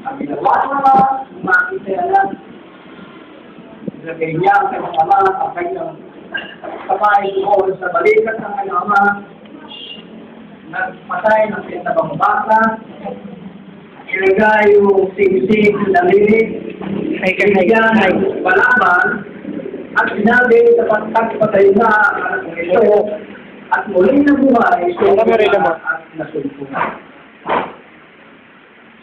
ang ginawa ng Ama, makita yan. Ilagay niya ang kanyang Ama, ang kanyang kamay doon sa balikat ng kanyang Ama, nagpatay ng pintabang bata, ilagay yung sing-sing na lilig, ilagay ng balaban, at sinabi sa pagpatay na ang anak ng ito, at muling nabuhay, at nasulpungan.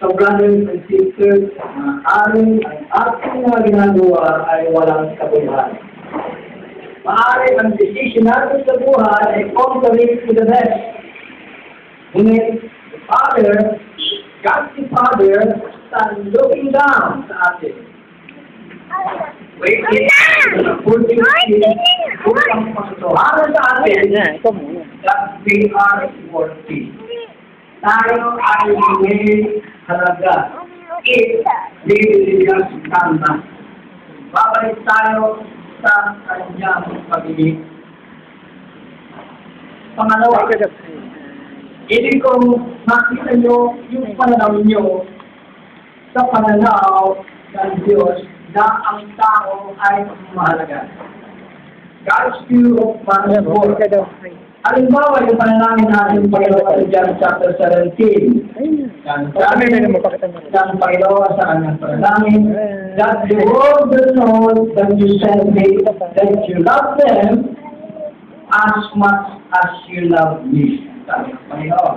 So, brothers and sisters, maaari ang ating mga ginagawa ay walang kabuluhan. Maaari ang decision natin sa buhay ay contrary to the best. Ngunit, the Father, God the Father, stand looking down sa atin. Waiting for the upang pasutuhanan sa atin that we are worthy. Tayo ay may halaga. Bibigyan tama. Babalik tayo sa kanyang pag-ibig. Pangalawa, hindi kung makita nyo yung pananaw nyo sa pananaw ng Diyos na ang tao ay mahalaga. God's view of man's work. Halimbawa, yung panalangin natin Panginoon sa John chapter 17. Yan sabi ng Panginoon sa kanyang panalangin, that the world will know that you sent me, that you love them as much as you love me. Sabi ng Panginoon.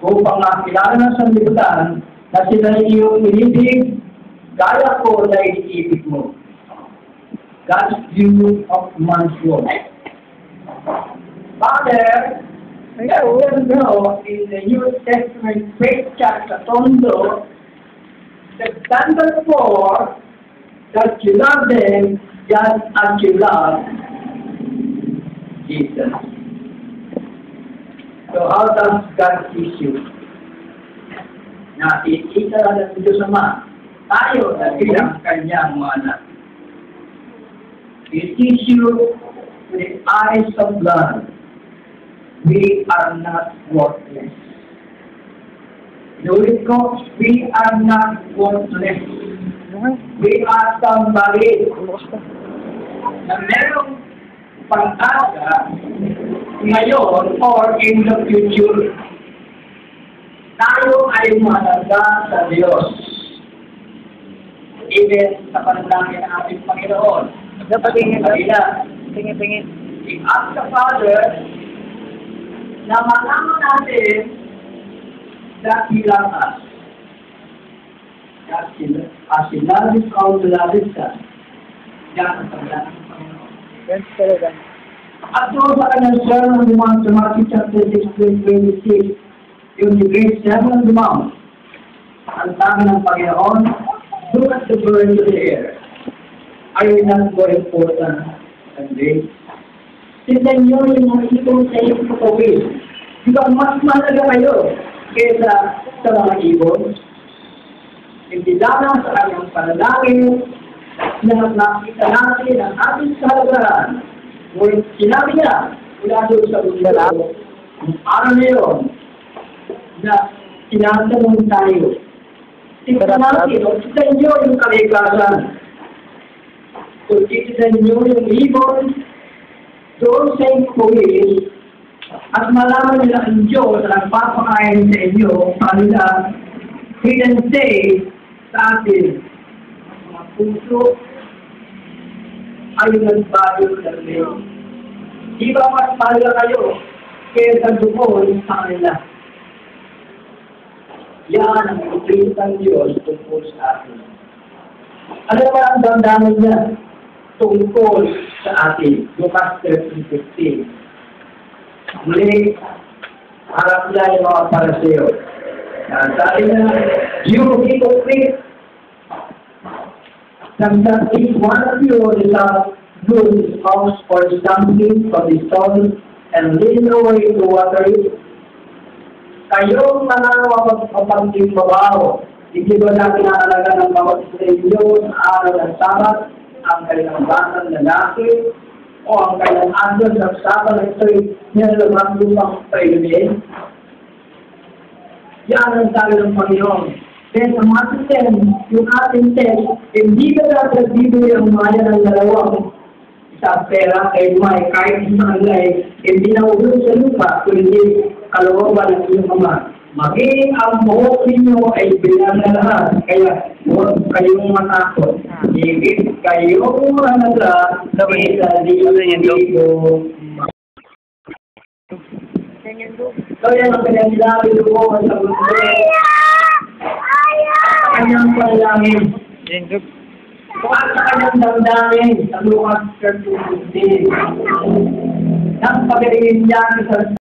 Upang makilala ng sanlibutan na sila iyong inibig, gaya ko na iniibig mo. God's view of man's work. Father, let them know in the New Testament faith chapter Tondo, the standard for that you love them just as you love Jesus. So how does God teach you? Nakikita lang ng Diyos Ama, tayo na bilang kanyang mga anak. He teach you with the eyes of love. We are not worthless. Inulit ko, we are not worthless. We are somebody na merong pag-asa ngayon or in the future. Tayo ay mahalaga sa Diyos. Even sa panalangin ng ating Panginoon. Tingin. I-ask the Father na malaman natin that He loves us. As He loves us, all to love us. Yan ang panalangin ng Panginoon. Yan talaga. At doon sa kanyang Sermon on the Mount, sa Matthew chapter 6:26, yung the great Sermon on the Mount, ang sabi ng Panginoon, look at the birds of the air. Are you not more important than they? Tignan nyo yung mga ibon sa iyong kapawid. Di ba mas mahalaga kayo kaysa sa mga ibon? Hindi lamang sa kanyang panalangin na nakita natin ang ating kahalagahan. Ngunit sinabi niya, mula doon sa mundo, ang araw na yun, na tinatanong tayo. Tignan natin, o tignan nyo yung kalikasan. Kung tignan nyo yung ibon, doon sa ikuwis, at malaman nila ang Diyos na nagpapakain sa inyo, kanila, hidden say sa atin, mga puso ay nagbayo ng Diyos. Di ba mas mahalaga kayo kaysa doon sa kanila? Yan ang ipinit ng Diyos tungkol sa atin. Ano ba ang damdamin niya tungkol sa atin? Lucas 13:15. Muli, harap niya yung mga Pariseo. Sabi na, you hypocrite, that each one of you is out good his house or something from the stone and lead away to water it. Kayong mga mapagpapangking babaho, hindi ba na kinakalaga ng bawat sa inyo sa araw ng Sabat, ang kailang batang lalaki, o ang kailang andon ng Sabat na ito'y nilalabang lupang pailumin? Yan ang sabi ng Panginoon. Kaya sa Matthew 10, yung ating text, hindi ka dapat bibili ang maya ng dalawang sa pera kay May, kahit sa kanila hindi na ulo sa lupa, kundi kalooban ng inyong ama. Maging ang buhok ninyo ay bilang na lahat, kaya huwag kayong matakot. Higit kayong mahalaga sa libo. So yan ang kanyang labi ko sa gusto. Sa kanyang panalangin. At sa kanyang damdamin sa Lucas 13:15. Nang pagalingin niya sa